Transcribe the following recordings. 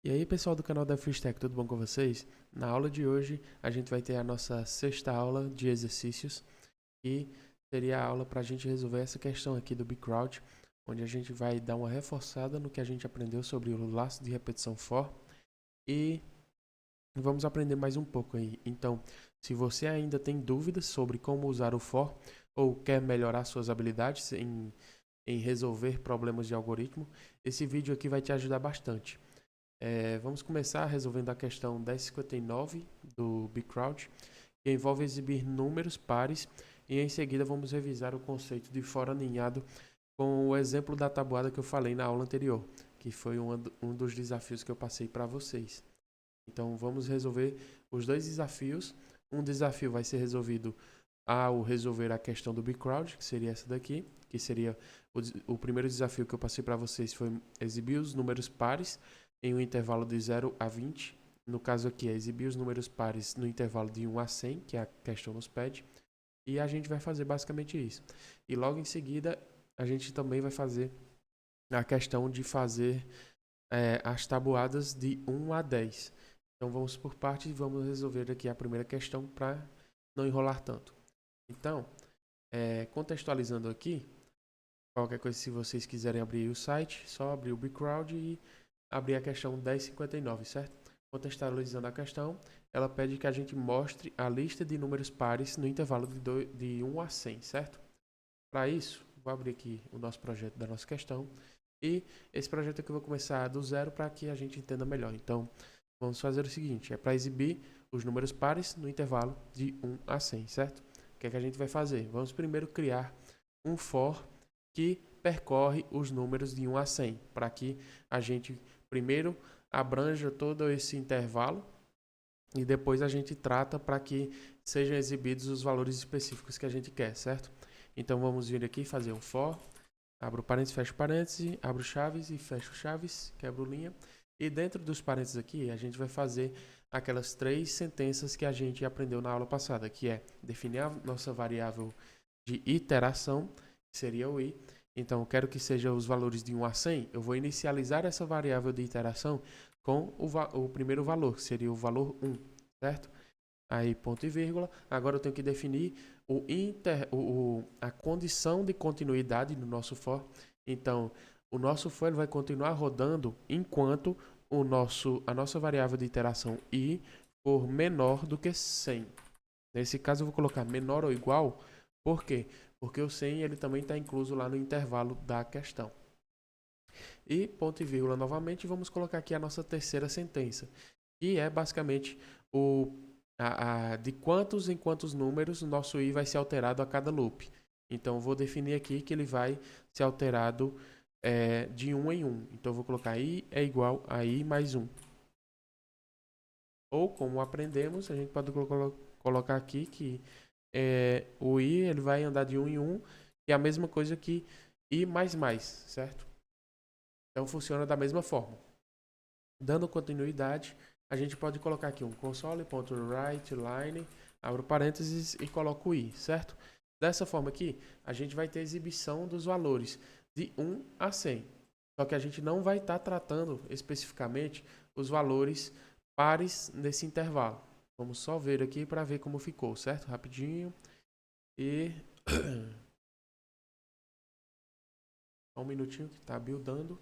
E aí, pessoal do canal da Freestack, tudo bom com vocês? Na aula de hoje, a gente vai ter a nossa sexta aula de exercícios e seria a aula para a gente resolver essa questão aqui do bcrowd, onde a gente vai dar uma reforçada no que a gente aprendeu sobre o laço de repetição for e vamos aprender mais um pouco aí. Então, se você ainda tem dúvidas sobre como usar o for ou quer melhorar suas habilidades em resolver problemas de algoritmo, esse vídeo aqui vai te ajudar bastante. Vamos começar resolvendo a questão 1059 do bcrowd, que envolve exibir números pares, e em seguida vamos revisar o conceito de for aninhado com o exemplo da tabuada que eu falei na aula anterior, que foi um dos desafios que eu passei para vocês. Então vamos resolver os dois desafios. Um desafio vai ser resolvido ao resolver a questão do bcrowd, que seria essa daqui, que seria o primeiro desafio que eu passei para vocês foi exibir os números pares em um intervalo de 0 a 20. No caso aqui é exibir os números pares no intervalo de 1 a 100, que a questão nos pede. E a gente vai fazer basicamente isso. E logo em seguida, a gente também vai fazer a questão de fazer as tabuadas de 1 a 10. Então vamos por partes e vamos resolver aqui a primeira questão para não enrolar tanto. Então, contextualizando aqui, qualquer coisa, se vocês quiserem abrir o site, só abrir o bcrowd e abrir a questão 1059, certo? Contextualizando a questão, ela pede que a gente mostre a lista de números pares no intervalo de 1 a 100, certo? Para isso, vou abrir aqui o nosso projeto da nossa questão. E esse projeto aqui eu vou começar do zero para que a gente entenda melhor. Então, vamos fazer o seguinte, é para exibir os números pares no intervalo de 1 a 100, certo? O que é que a gente vai fazer? Vamos primeiro criar um for que percorre os números de 1 a 100, para que a gente primeiro abranja todo esse intervalo e depois a gente trata para que sejam exibidos os valores específicos que a gente quer, certo? Então vamos vir aqui fazer um for, abro parênteses, fecho parênteses, abro chaves e fecho chaves, quebro linha. E dentro dos parênteses aqui a gente vai fazer aquelas três sentenças que a gente aprendeu na aula passada, que é definir a nossa variável de iteração, que seria o i. Então, eu quero que seja os valores de 1 a 100. Eu vou inicializar essa variável de iteração com o primeiro valor, que seria o valor 1, certo? Aí, ponto e vírgula. Agora eu tenho que definir a condição de continuidade no nosso for. Então, o nosso for ele vai continuar rodando enquanto a nossa variável de iteração i for menor do que 100. Nesse caso, eu vou colocar menor ou igual. Por quê? Porque o 100 ele também está incluso lá no intervalo da questão. E ponto e vírgula novamente, vamos colocar aqui a nossa terceira sentença, que é basicamente de quantos em quantos números o nosso i vai ser alterado a cada loop. Então, eu vou definir aqui que ele vai ser alterado de 1 em 1. Então, eu vou colocar i é igual a i mais 1. Ou, como aprendemos, a gente pode colocar aqui que o i ele vai andar de 1 em 1, que é a mesma coisa que i mais mais, certo? Então funciona da mesma forma. Dando continuidade, a gente pode colocar aqui um console.writeLine, abro parênteses e coloco o i, certo? Dessa forma aqui, a gente vai ter exibição dos valores de 1 a 100. Só que a gente não vai estar tratando especificamente os valores pares nesse intervalo. Vamos só ver aqui para ver como ficou, certo? Rapidinho. E só um minutinho que está buildando.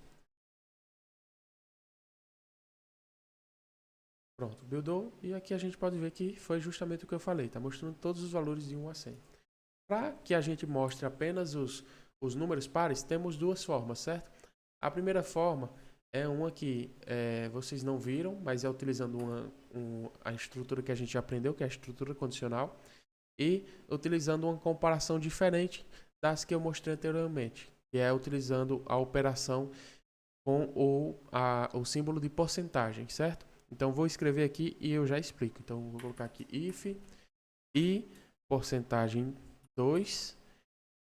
Pronto, buildou. E aqui a gente pode ver que foi justamente o que eu falei. Está mostrando todos os valores de 1 a 100. Para que a gente mostre apenas os números pares, temos duas formas, certo? A primeira forma é uma que vocês não viram, mas é utilizando a estrutura que a gente aprendeu, que é a estrutura condicional, e utilizando uma comparação diferente das que eu mostrei anteriormente, que é utilizando a operação com o símbolo de porcentagem, certo? Então, vou escrever aqui e eu já explico. Então, vou colocar aqui if e porcentagem 2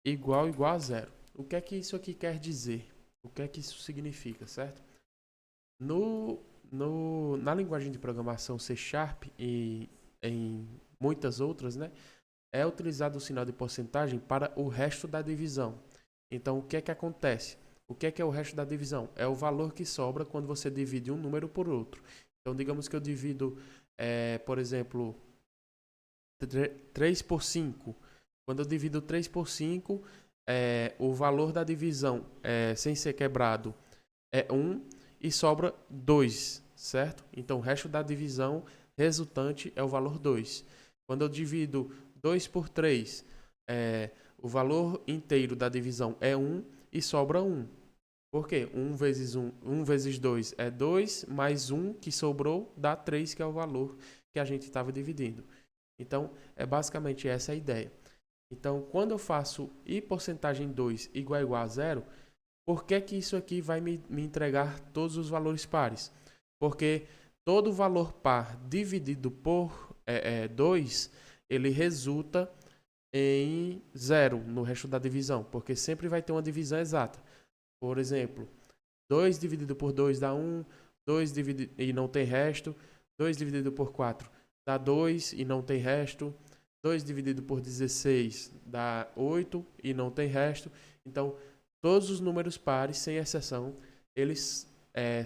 igual a zero. O que é que isso aqui quer dizer? O que é que isso significa, certo? Na linguagem de programação C# e em muitas outras, né, é utilizado o sinal de porcentagem para o resto da divisão. Então, o que é que acontece? O que é o resto da divisão? É o valor que sobra quando você divide um número por outro. Então, digamos que eu divido, por exemplo, 3 por 5. Quando eu divido 3 por 5, o valor da divisão, sem ser quebrado, é 1 e sobra 2, certo? Então, o resto da divisão resultante é o valor 2. Quando eu divido 2 por 3, o valor inteiro da divisão é 1 e sobra 1. Por quê? 1 vezes 2 é 2, mais 1 que sobrou dá 3, que é o valor que a gente estava dividindo. Então, é basicamente essa a ideia. Então, quando eu faço i porcentagem 2 igual a 0, por que isso aqui vai me entregar todos os valores pares? Porque todo valor par dividido por 2, ele resulta em 0 no resto da divisão, porque sempre vai ter uma divisão exata. Por exemplo, 2 dividido por 2 dá 1, 2 dividido e não tem resto, 2 dividido por 4 dá 2 e não tem resto, 2 dividido por 16 dá 8 e não tem resto. Então, todos os números pares, sem exceção, eles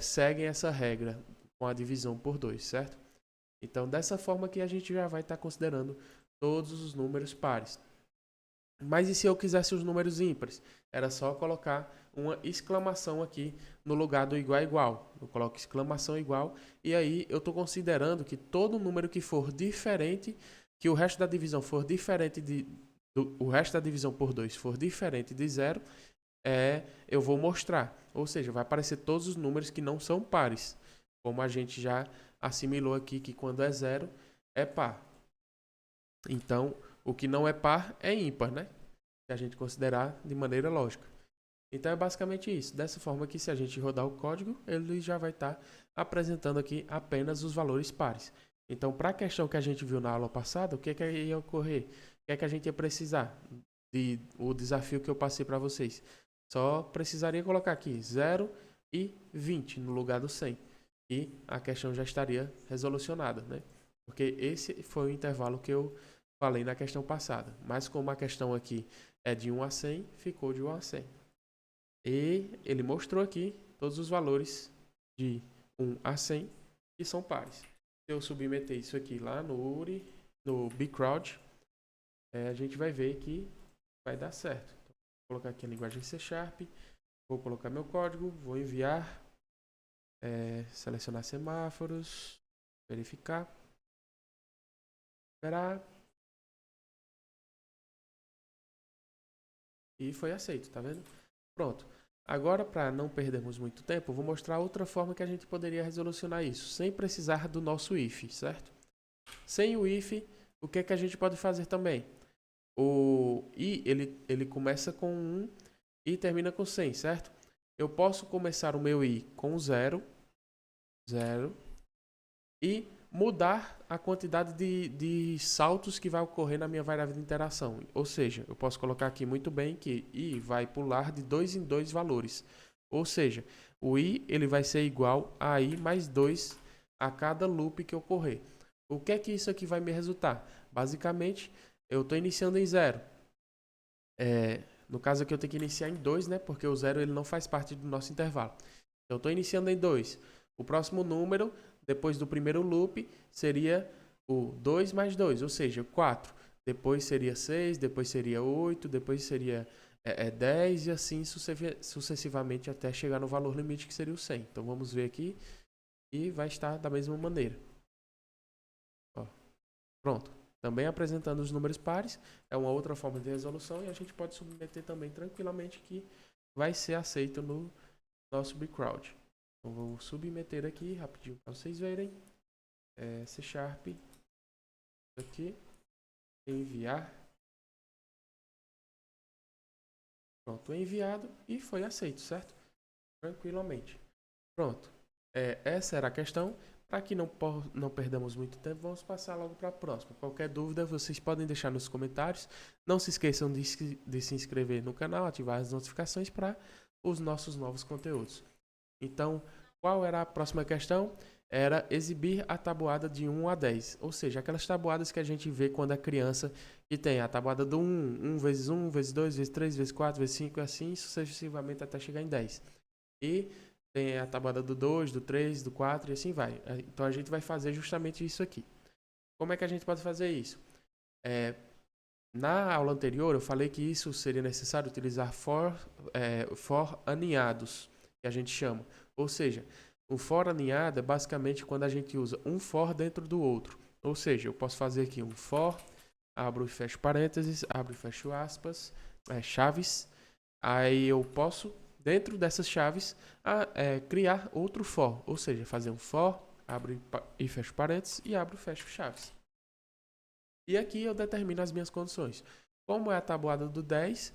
seguem essa regra com a divisão por 2, certo? Então, dessa forma que a gente já vai estar considerando todos os números pares. Mas e se eu quisesse os números ímpares? Era só colocar uma exclamação aqui no lugar do igual a igual. Eu coloco exclamação igual e aí eu estou considerando que todo número que for diferente, que o resto da divisão for diferente o resto da divisão por 2 for diferente de 0, eu vou mostrar. Ou seja, vai aparecer todos os números que não são pares. Como a gente já assimilou aqui que quando é 0 é par. Então, o que não é par é ímpar, né? Se a gente considerar de maneira lógica. Então é basicamente isso. Dessa forma que se a gente rodar o código, ele já vai estar apresentando aqui apenas os valores pares. Então, para a questão que a gente viu na aula passada, o que ia ocorrer? O que a gente ia precisar? O desafio que eu passei para vocês. Só precisaria colocar aqui 0 e 20 no lugar do 100. E a questão já estaria resolucionada, né? Porque esse foi o intervalo que eu falei na questão passada. Mas como a questão aqui é de 1 a 100, ficou de 1 a 100. E ele mostrou aqui todos os valores de 1 a 100 que são pares. Se eu submeter isso aqui lá no URI, no bcrowd, a gente vai ver que vai dar certo. Então, vou colocar aqui a linguagem C#, vou colocar meu código, vou enviar, selecionar semáforos, verificar, esperar. E foi aceito, tá vendo? Pronto. Agora, para não perdermos muito tempo, eu vou mostrar outra forma que a gente poderia resolucionar isso, sem precisar do nosso if, certo? Sem o if, o que é que a gente pode fazer também? O i, ele começa com 1 e termina com 100, certo? Eu posso começar o meu i com 0, 0, e mudar a quantidade de saltos que vai ocorrer na minha variável de interação. Ou seja, eu posso colocar aqui muito bem que i vai pular de 2 em 2 valores. Ou seja, o i ele vai ser igual a i mais 2 a cada loop que ocorrer. O que é que isso aqui vai me resultar? Basicamente, eu estou iniciando em 0. No caso aqui eu tenho que iniciar em 2, né? Porque o 0 ele não faz parte do nosso intervalo. Então, eu estou iniciando em 2. O próximo número, depois do primeiro loop, seria o 2 mais 2, ou seja, 4. Depois seria 6, depois seria 8, depois seria 10 e assim sucessivamente até chegar no valor limite que seria o 100. Então vamos ver aqui e vai estar da mesma maneira. Ó, pronto. Também apresentando os números pares, é uma outra forma de resolução e a gente pode submeter também tranquilamente que vai ser aceito no nosso bcrowd. Então, vou submeter aqui rapidinho para vocês verem. C# aqui, enviar. Pronto, enviado e foi aceito, certo? Tranquilamente. Pronto. Essa era a questão. Para que não perdamos muito tempo, vamos passar logo para a próxima. Qualquer dúvida, vocês podem deixar nos comentários. Não se esqueçam de se inscrever no canal, ativar as notificações para os nossos novos conteúdos. Então, qual era a próxima questão? era exibir a tabuada de 1 a 10. Ou seja, aquelas tabuadas que a gente vê quando é criança, que tem a tabuada do 1, 1 vezes 1, vezes 2, vezes 3, vezes 4, vezes 5, e assim sucessivamente até chegar em 10. E tem a tabuada do 2, do 3, do 4 e assim vai. Então a gente vai fazer justamente isso aqui. Como é que a gente pode fazer isso? Na aula anterior eu falei que isso seria necessário utilizar for aninhados, que a gente chama. Ou seja, o for aninhado é basicamente quando a gente usa um for dentro do outro. Ou seja, eu posso fazer aqui um for, abro e fecho parênteses, abro e fecho aspas, chaves. Aí eu posso, dentro dessas chaves, criar outro for. Ou seja, fazer um for, abro e fecho parênteses e abro e fecho chaves. E aqui eu determino as minhas condições. Como é a tabuada do 10,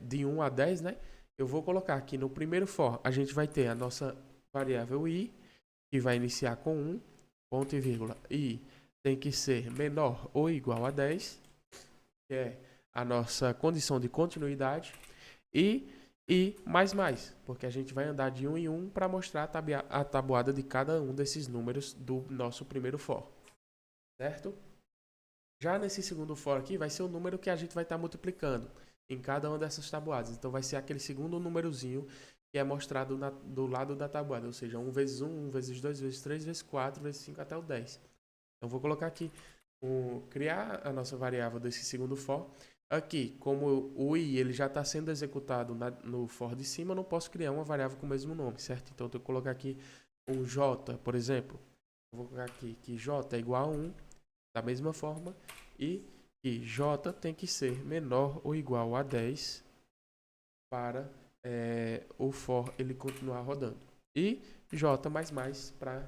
de 1 a 10, né? Eu vou colocar aqui no primeiro for, a gente vai ter a nossa variável i, que vai iniciar com 1, ponto e vírgula, i tem que ser menor ou igual a 10, que é a nossa condição de continuidade, e mais, porque a gente vai andar de 1 em 1 para mostrar a tabuada de cada um desses números do nosso primeiro for, certo? Já nesse segundo for aqui, vai ser o número que a gente vai estar multiplicando em cada uma dessas tabuadas. Então, vai ser aquele segundo númerozinho que é mostrado do lado da tabuada. Ou seja, 1 vezes 1, 1 vezes 2, vezes 3, vezes 4, vezes 5 até o 10. Então, vou colocar aqui, criar a nossa variável desse segundo for. Aqui, como o i ele já está sendo executado no for de cima, eu não posso criar uma variável com o mesmo nome, certo? Então, eu tenho que colocar aqui um j, por exemplo. Eu vou colocar aqui que j é igual a 1. Da mesma forma, e que j tem que ser menor ou igual a 10 para o for ele continuar rodando. E j++ para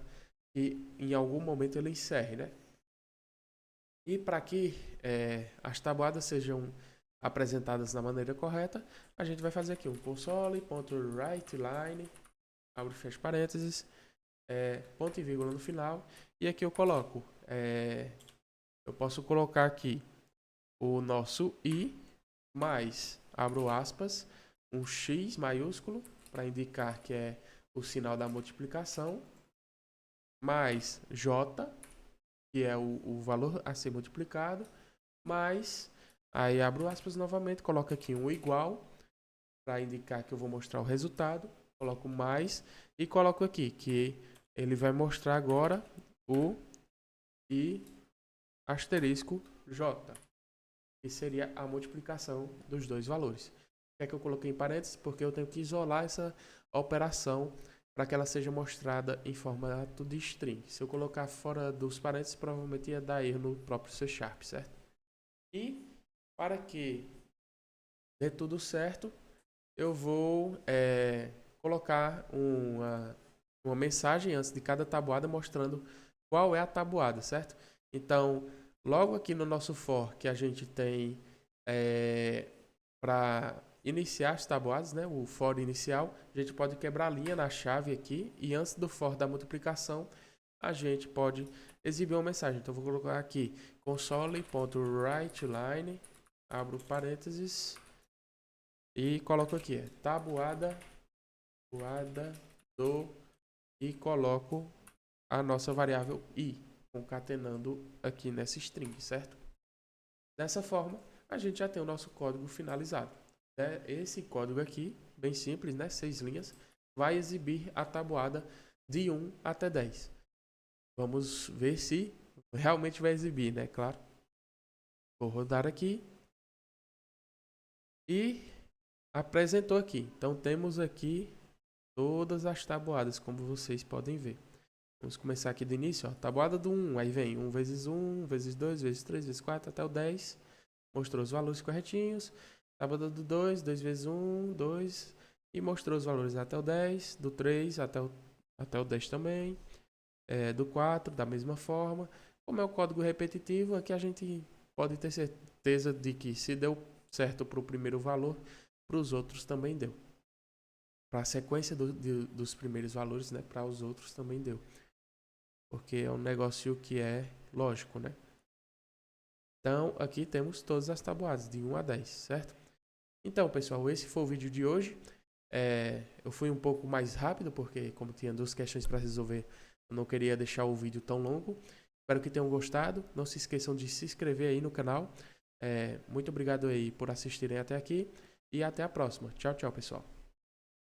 que em algum momento ele encerre, né? E para que as tabuadas sejam apresentadas da maneira correta, a gente vai fazer aqui um console.writeLine, abre e fecha parênteses, ponto e vírgula no final, e aqui eu coloco eu posso colocar aqui o nosso i mais, abro aspas, um x maiúsculo para indicar que é o sinal da multiplicação, mais j, que é o valor a ser multiplicado, mais, aí abro aspas novamente, coloco aqui um igual para indicar que eu vou mostrar o resultado, coloco mais e coloco aqui que ele vai mostrar agora o i asterisco j, que seria a multiplicação dos dois valores. Por que é que eu coloquei em parênteses? Porque eu tenho que isolar essa operação para que ela seja mostrada em formato de string. Se eu colocar fora dos parênteses, provavelmente ia dar erro no próprio C#, certo? E para que dê tudo certo, eu vou colocar uma mensagem antes de cada tabuada mostrando qual é a tabuada, certo? Então, logo aqui no nosso for que a gente tem para iniciar as tabuadas, né, o for inicial, a gente pode quebrar a linha na chave aqui e antes do for da multiplicação, a gente pode exibir uma mensagem. Então, eu vou colocar aqui console.writeLine, abro parênteses e coloco aqui tabuada do e coloco a nossa variável i, concatenando aqui nessa string, certo? Dessa forma, a gente já tem o nosso código finalizado. Esse código aqui, bem simples, né? 6 linhas, vai exibir a tabuada de 1 até 10. Vamos ver se realmente vai exibir, né? Claro. Vou rodar aqui. E apresentou aqui. Então, temos aqui todas as tabuadas, como vocês podem ver. Vamos começar aqui do início, ó. Tabuada do 1, aí vem 1 vezes 1, vezes 2, vezes 3, vezes 4, até o 10. Mostrou os valores corretinhos. Tabuada do 2, 2 vezes 1, 2. E mostrou os valores até o 10. Do 3 até o 10 também. Do 4, da mesma forma. Como é um código repetitivo, aqui a gente pode ter certeza de que se deu certo para o primeiro valor, para os outros também deu. Para a sequência dos primeiros valores, né, para os outros também deu. Porque é um negócio que é lógico, né? Então, aqui temos todas as tabuadas, de 1 a 10, certo? Então, pessoal, esse foi o vídeo de hoje. Eu fui um pouco mais rápido, porque como tinha 2 questões para resolver, Eu não queria deixar o vídeo tão longo. Espero que tenham gostado. Não se esqueçam de se inscrever aí no canal. Muito obrigado aí por assistirem até aqui. E até a próxima. Tchau, tchau, pessoal.